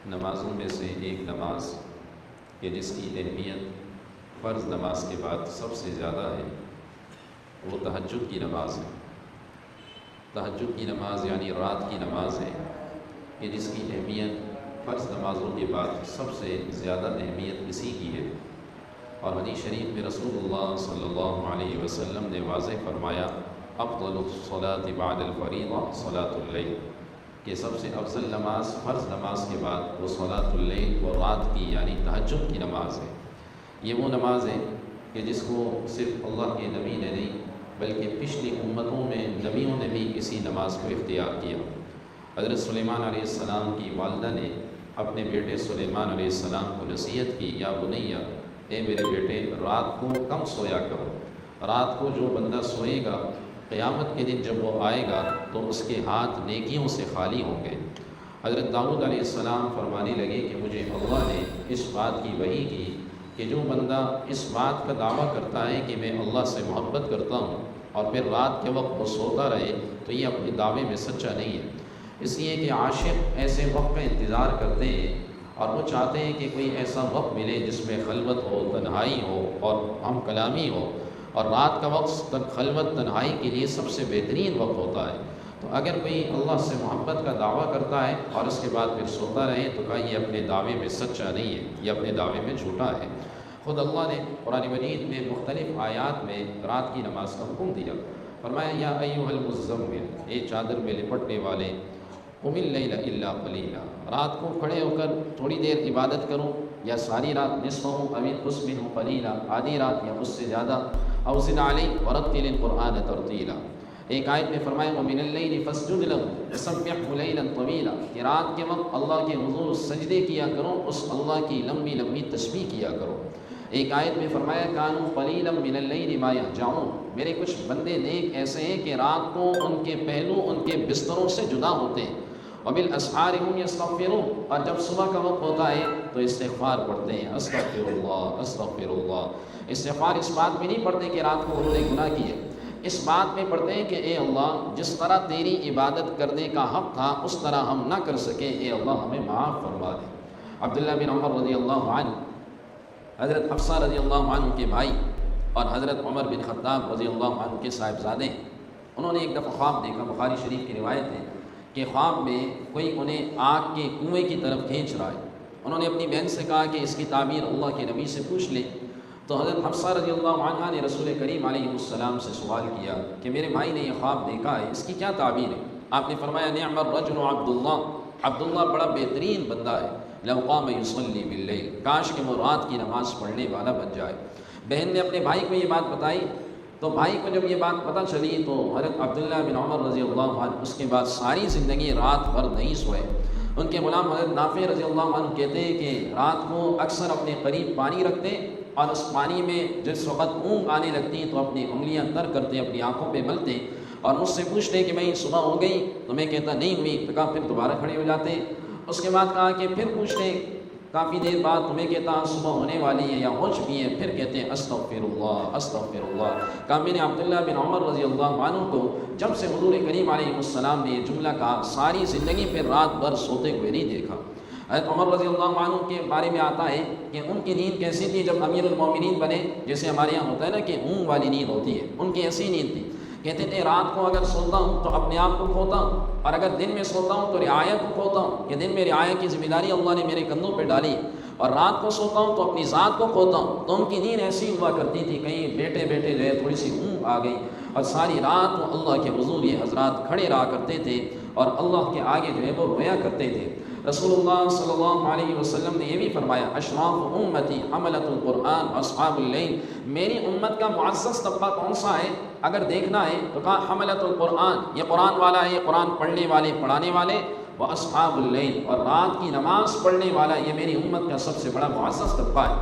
نمازوں میں سے ایک نماز کہ جس کی اہمیت فرض نماز کے بعد سب سے زیادہ ہے وہ تہجد کی نماز ہے۔ تہجد کی نماز یعنی رات کی نماز ہے کہ جس کی اہمیت فرض نمازوں کے بعد سب سے زیادہ اہمیت اسی کی ہے۔ اور حدیث شریف میں رسول اللہ صلی اللہ علیہ وسلم نے واضح فرمایا افضل الصلاۃ بعد الفریضہ صلاۃ اللیل، کہ سب سے افضل نماز فرض نماز کے بعد وہ صلاۃ اللیل وہ رات کی یعنی تہجد کی نماز ہے۔ یہ وہ نماز ہے کہ جس کو صرف اللہ کے نبی نے نہیں بلکہ پچھلی امتوں میں نبیوں نے بھی اسی نماز کو اختیار کیا۔ حضرت سلیمان علیہ السلام کی والدہ نے اپنے بیٹے سلیمان علیہ السلام کو نصیحت کی، یا بنیا، اے میرے بیٹے، رات کو کم سویا کرو۔ رات کو جو بندہ سوئے گا قیامت کے دن جب وہ آئے گا تو اس کے ہاتھ نیکیوں سے خالی ہوں گے۔ حضرت داؤد علیہ السلام فرمانے لگے کہ مجھے اللہ نے اس بات کی وحی کی کہ جو بندہ اس بات کا دعویٰ کرتا ہے کہ میں اللہ سے محبت کرتا ہوں اور پھر رات کے وقت وہ سوتا رہے تو یہ اپنے دعوے میں سچا نہیں ہے۔ اس لیے کہ عاشق ایسے وقت کا انتظار کرتے ہیں اور وہ چاہتے ہیں کہ کوئی ایسا وقت ملے جس میں خلوت ہو، تنہائی ہو اور ہم کلامی ہو، اور رات کا وقت خلوت تنہائی کے لیے سب سے بہترین وقت ہوتا ہے۔ تو اگر کوئی اللہ سے محبت کا دعویٰ کرتا ہے اور اس کے بعد پھر سوتا رہے تو کہا یہ اپنے دعوے میں سچا نہیں ہے، یہ اپنے دعوے میں جھوٹا ہے۔ خود اللہ نے قرآن مجید میں مختلف آیات میں رات کی نماز کا حکم دیا۔ فرمایا یا ایھا المزمل، اے چادر میں لپٹنے والے، قم اللیل الا قلیلا، رات کو کھڑے ہو کر تھوڑی دیر عبادت کرو، یا ساری رات نصفہ او انقص منہ قلیلا، آدھی رات یا اس سے زیادہ، او زد علیہ ورتل القرآن ترتیلا۔ ایک آیت میں فرمایا ومن اللیل فاسجد لہ وسبحہ لیلا طویلا، کہ رات کے وقت اللہ کے حضور سجدے کیا کرو، اس اللہ کی لمبی لمبی تسبیح کیا کرو۔ ایک آیت میں فرمایا کانوا قلیلا من اللیل ما یہجعون، میرے کچھ بندے نیک ایسے ہیں کہ رات کو ان کے پہلو ان کے بستروں سے جدا ہوتے ہیں، وبالاسحار هم یستغفرون، اور جب صبح کا وقت ہوتا ہے تو استغفار پڑھتے ہیں، استغفر اللہ استغفر اللہ۔ استغفار اس بات میں نہیں پڑھتے کہ رات کو انہوں نے گناہ کیے، اس بات میں پڑھتے ہیں کہ اے اللہ جس طرح تیری عبادت کرنے کا حق تھا اس طرح ہم نہ کر سکے، اے اللہ ہمیں معاف فرما دے۔ عبداللہ بن عمر رضی اللہ عنہ، حضرت حفصہ رضی اللہ عنہ کے بھائی اور حضرت عمر بن خطاب رضی اللہ عنہ کے صاحبزادے، انہوں نے ایک دفعہ خواب دیکھا، بخاری شریف کی روایت ہے کہ خواب میں کوئی انہیں آگ کے کنویں کی طرف کھینچ رہا ہے۔ انہوں نے اپنی بہن سے کہا کہ اس کی تعبیر اللہ کے نبی سے پوچھ لے۔ تو حضرت حفصہ رضی اللہ عنہ نے رسول کریم علیہ السلام سے سوال کیا کہ میرے بھائی نے یہ خواب دیکھا ہے، اس کی کیا تعبیر ہے؟ آپ نے فرمایا نعم الرجل عبداللہ، عبداللہ بڑا بہترین بندہ ہے، لو قام یصلی باللیل، کاش کہ وہ رات کی نماز پڑھنے والا بن جائے۔ بہن نے اپنے بھائی کو یہ بات بتائی، تو بھائی کو جب یہ بات پتہ چلی تو حضرت عبداللہ بن عمر رضی اللہ عنہ اس کے بعد ساری زندگی رات بھر نہیں سوئے۔ ان کے غلام حضرت نافع رضی اللہ عنہ کہتے ہیں کہ رات کو اکثر اپنے قریب پانی رکھتے اور اس پانی میں جس وقت اونگ آنے لگتی تو اپنی انگلیاں تر کرتے، اپنی آنکھوں پہ ملتے اور مجھ سے پوچھتے کہ میں صبح ہو گئی، تو میں کہتا نہیں ہوئی، تو کہا پھر دوبارہ کھڑے ہو جاتے۔ اس کے بعد کہا کہ پھر پوچھتے کافی دیر بعد، تو میں کہتا صبح ہونے والی ہے یا ہو چکی ہے، پھر کہتے ہیں استغفر اللہ استغفر اللہ۔ کہا میں نے عبداللہ بن عمر رضی اللہ عنہ کو جب سے حضور کریم علیہ السلام نے یہ جملہ کہا ساری زندگی پھر رات بھر سوتے ہوئے نہیں دیکھا۔ حضرت عمر رضی اللہ عنہ کے بارے میں آتا ہے کہ ان کی نیند کیسی تھی جب امیر المومنین بنے، جیسے ہمارے یہاں ہوتا ہے نا کہ اونگ والی نیند ہوتی ہے، ان کی ایسی نیند تھی۔ کہتے تھے رات کو اگر سوتا ہوں تو اپنے آپ کو کھوتا ہوں، اور اگر دن میں سوتا ہوں تو رعایا کو کھوتا ہوں، کہ دن میں رعایا کی ذمہ داری اللہ نے میرے کندھوں پہ ڈالی، اور رات کو سوتا ہوں تو اپنی ذات کو کھوتا ہوں۔ تو ان کی نیند ایسی ہوا کرتی تھی، کہیں بیٹے بیٹے جو ہے تھوڑی سی اونگ آ گئی، اور ساری رات وہ اللہ کے حضور یہ حضرات کھڑے رہا کرتے تھے اور اللہ کے آگے جو ہے وہ رویا کرتے تھے۔ رسول اللہ صلی اللہ علیہ وسلم نے یہ بھی فرمایا اشراف امتی حملۃ القرآن اصحاب اللیل، میری امت کا معزز طبقہ کون سا ہے اگر دیکھنا ہے تو کہا حملۃ القرآن، یہ قرآن والا ہے، یہ قرآن پڑھنے والے پڑھانے والے، وہ اصحاب اللیل، اور رات کی نماز پڑھنے والا، یہ میری امت کا سب سے بڑا معزز طبقہ ہے۔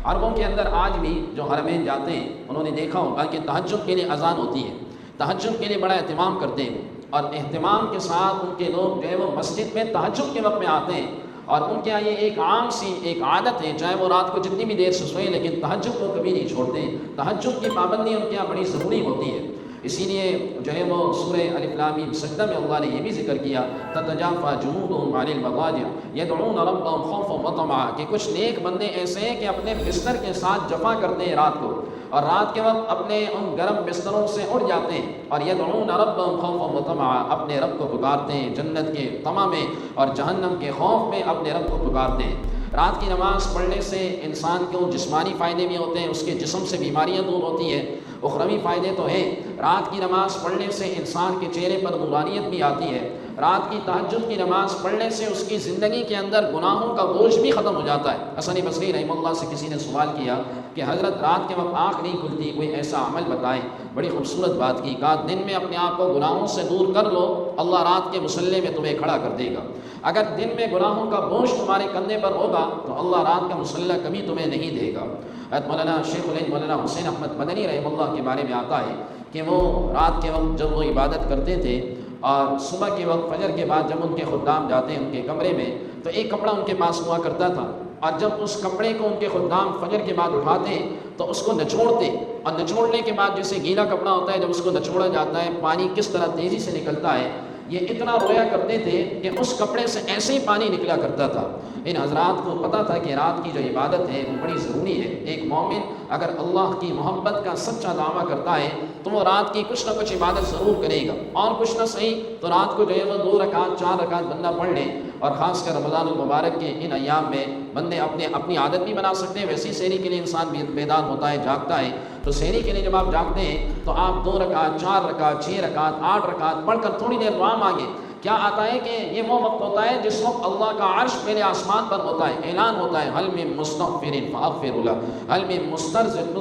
عربوں کے اندر آج بھی جو حرمین جاتے ہیں انہوں نے دیکھا ہوگا کہ تہجد کے لیے اذان ہوتی ہے، تہجد کے لیے بڑا اہتمام کرتے ہیں، اور اہتمام کے ساتھ ان کے لوگ جو ہے وہ مسجد میں تہجد کے وقت میں آتے ہیں، اور ان کے یہاں یہ ایک عام سی ایک عادت ہے، چاہے وہ رات کو جتنی بھی دیر سے سوئیں لیکن تہجد کو کبھی نہیں چھوڑتے۔ تہجد کی پابندی ان کے یہاں بڑی ضروری ہوتی ہے، اسی لیے جو ہے وہ سورہ الف لام میم سجدہ میں اللہ نے یہ بھی ذکر کیا تتجافا جنوبهم عن المضاجع يدعون ربهم خوفا وطمعا کہ کچھ نیک بندے ایسے ہیں کہ اپنے بستر کے ساتھ جفا کرتے ہیں رات کو، اور رات کے وقت اپنے ان گرم بستروں سے اٹھ جاتے ہیں اور یدعون ربهم خوفا وطمعا اپنے رب کو پکارتے ہیں، جنت کے طمع میں اور جہنم کے خوف میں اپنے رب کو پکارتے ہیں۔ رات کی نماز پڑھنے سے انسان کو جسمانی فائدے بھی ہوتے ہیں، اس کے جسم سے بیماریاں دور ہوتی ہیں، اخروی فائدے تو ہیں۔ رات کی نماز پڑھنے سے انسان کے چہرے پر نورانیت بھی آتی ہے۔ رات کی تہجد کی نماز پڑھنے سے اس کی زندگی کے اندر گناہوں کا بوجھ بھی ختم ہو جاتا ہے۔ حسن بصری رحمہ اللہ سے کسی نے سوال کیا کہ حضرت رات کے وقت آنکھ نہیں کھلتی، کوئی ایسا عمل بتائیں۔ بڑی خوبصورت بات کی، کہا دن میں اپنے آپ کو گناہوں سے دور کر لو، اللہ رات کے مصلے میں تمہیں کھڑا کر دے گا۔ اگر دن میں گناہوں کا بوجھ تمہارے کندھے پر ہوگا تو اللہ رات کا مصلہ کبھی تمہیں نہیں دے گا۔ حضرت مولانا شیخ الہند مولانا حسین احمد مدنی رحمہ اللہ کے بارے میں آتا ہے کہ وہ رات کے وقت جب وہ عبادت کرتے تھے اور صبح کے وقت فجر کے بعد جب ان کے خدام جاتے ہیں ان کے کمرے میں تو ایک کپڑا ان کے پاس ہوا کرتا تھا، اور جب اس کپڑے کو ان کے خدام فجر کے بعد اٹھاتے تو اس کو نچوڑتے، اور نچوڑنے کے بعد جیسے گیلا کپڑا ہوتا ہے جب اس کو نچوڑا جاتا ہے پانی کس طرح تیزی سے نکلتا ہے، یہ اتنا رویا کرتے تھے کہ اس کپڑے سے ایسے ہی پانی نکلا کرتا تھا۔ ان حضرات کو پتہ تھا کہ رات کی جو عبادت ہے وہ بڑی ضروری ہے۔ ایک مومن اگر اللہ کی محبت کا سچا دعویٰ کرتا ہے تو وہ رات کی کچھ نہ کچھ عبادت ضرور کرے گا، اور کچھ نہ صحیح تو رات کو جو ہے وہ 2 رکعت 4 رکعت بندہ پڑھ لے۔ اور خاص کر رمضان المبارک کے ان ایام میں بندے اپنی عادت بھی بنا سکتے ہیں۔ ویسی سحری کے لیے انسان بیدار ہوتا ہے، جاگتا ہے، تو سحری کے لیے جب آپ جاگتے ہیں تو آپ 2 رکعت 4 رکعت 6 رکعت 8 رکعت پڑھ کر تھوڑی دیر دعا مانگیں۔ کیا آتا ہے کہ یہ وہ وقت ہوتا ہے جس وقت اللہ کا عرش پہلے آسمان پر ہوتا ہے، اعلان ہوتا ہے حل من مستغفر فاغفر له، حل من مسترزق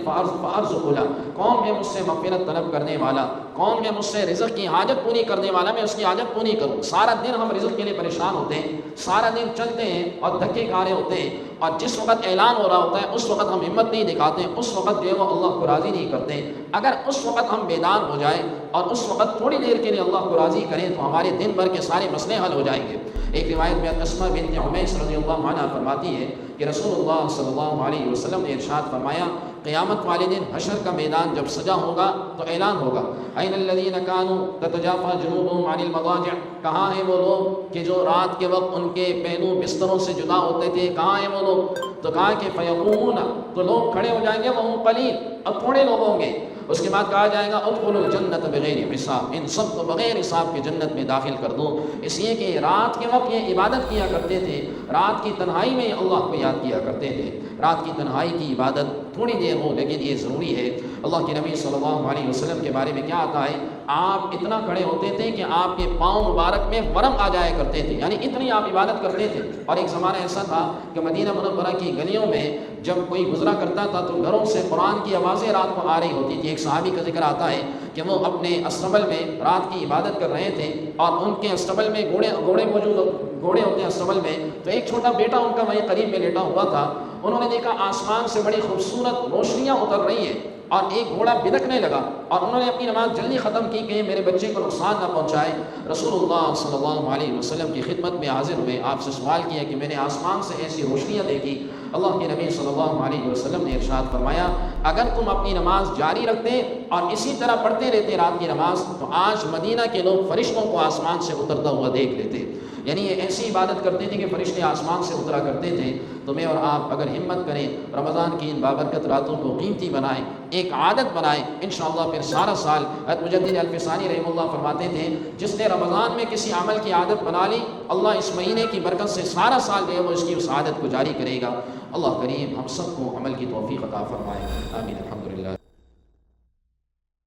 فارزق له، کون ہے مجھ سے مغفرت طلب کرنے والا، کون ہے مجھ سے رزق کی حاجت پوری کرنے والا، میں اس کی حاجت پوری کروں۔ سارا دن ہم رزق کے لیے پریشان ہوتے ہیں، سارا دن چلتے ہیں اور دھکے کھا رہے ہوتے ہیں، اور جس وقت اعلان ہو رہا ہوتا ہے اس وقت ہم ہمت نہیں دکھاتے، اس وقت جو ہے وہ اللہ کو راضی نہیں کرتے۔ اگر اس وقت ہم بیدار ہو جائیں اور اس وقت تھوڑی دیر کے لیے اللہ کو راضی کریں تو ہمارے دن بھر کے سارے مسئلے حل ہو جائیں گے۔ ایک روایت میں اسماء بنت عمیس رضی اللہ عنہ فرماتی ہے کہ رسول اللہ صلی اللہ علیہ وسلم نے ارشاد فرمایا قیامت والے دن حشر کا میدان جب سجا ہوگا تو اعلان ہوگا این الذین کانوا تتجافا جنوبهم عن المضاجع، کہاں ہیں وہ لوگ کہ جو رات کے وقت ان کے پہلو بستروں سے جدا ہوتے تھے، کہاں ہیں وہ لوگ؟ تو کہا کہ فیقومون، تو لوگ کھڑے ہو جائیں گے، وہ قلیل، اب تھوڑے لوگ ہوں گے۔ اس کے بعد کہا جائے گا ادخلوا الجنت بغیر حساب، ان سب کو بغیر حساب کے جنت میں داخل کر دو۔ اس لیے کہ رات کے وقت یہ عبادت کیا کرتے تھے، رات کی تنہائی میں اللہ کو یاد کیا کرتے تھے۔ رات کی تنہائی کی عبادت تھوڑی دیر ہو لیکن یہ ضروری ہے۔ اللہ کے نبی صلی اللہ علیہ وسلم کے بارے میں کیا آتا ہے، آپ اتنا کھڑے ہوتے تھے کہ آپ کے پاؤں مبارک میں ورم آ جایا کرتے تھے، یعنی اتنی آپ عبادت کرتے تھے۔ اور ایک زمانہ ایسا تھا کہ مدینہ منورہ کی گلیوں میں جب کوئی گزرا کرتا تھا تو گھروں سے قرآن کی آوازیں رات کو آ رہی ہوتی تھی۔ ایک صحابی کا ذکر آتا ہے کہ وہ اپنے استبل میں رات کی عبادت کر رہے تھے اور ان کے استبل میں گھوڑے موجود گھوڑے ہوتے ہیں استبل میں، تو ایک چھوٹا بیٹا ان کا وہیں قریب میں لیٹا ہوا تھا۔ انہوں نے دیکھا آسمان سے بڑی خوبصورت روشنیاں اتر رہی ہیں اور ایک گھوڑا بدکنے لگا، اور انہوں نے اپنی نماز جلدی ختم کی کہ میرے بچے کو نقصان نہ پہنچائے۔ رسول اللہ صلی اللہ علیہ وسلم کی خدمت میں حاضر ہوئے، آپ سے سوال کیا کہ میں نے آسمان سے ایسی روشنیاں دیکھی۔ اللہ کے نبی صلی اللہ علیہ وسلم نے ارشاد فرمایا اگر تم اپنی نماز جاری رکھتے اور اسی طرح پڑھتے رہتے رات کی نماز تو آج مدینہ کے لوگ فرشتوں کو آسمان سے اترتا ہوا دیکھ لیتے۔ یعنی یہ ایسی عبادت کرتے تھے کہ فرشتے آسمان سے اترا کرتے تھے۔ تو میں اور آپ اگر ہمت کریں، رمضان کی ان بابرکت راتوں کو قیمتی بنائیں، ایک عادت بنائیں، انشاءاللہ پھر سارا سال مجدد الفسانی رحمہ اللہ فرماتے تھے جس نے رمضان میں کسی عمل کی عادت بنا لی اللہ اس مہینے کی برکت سے سارا سال جو ہے وہ اس کی اس عادت کو جاری کرے گا۔ اللہ کریم ہم سب کو عمل کی توفیق عطا فرمائے، آمین۔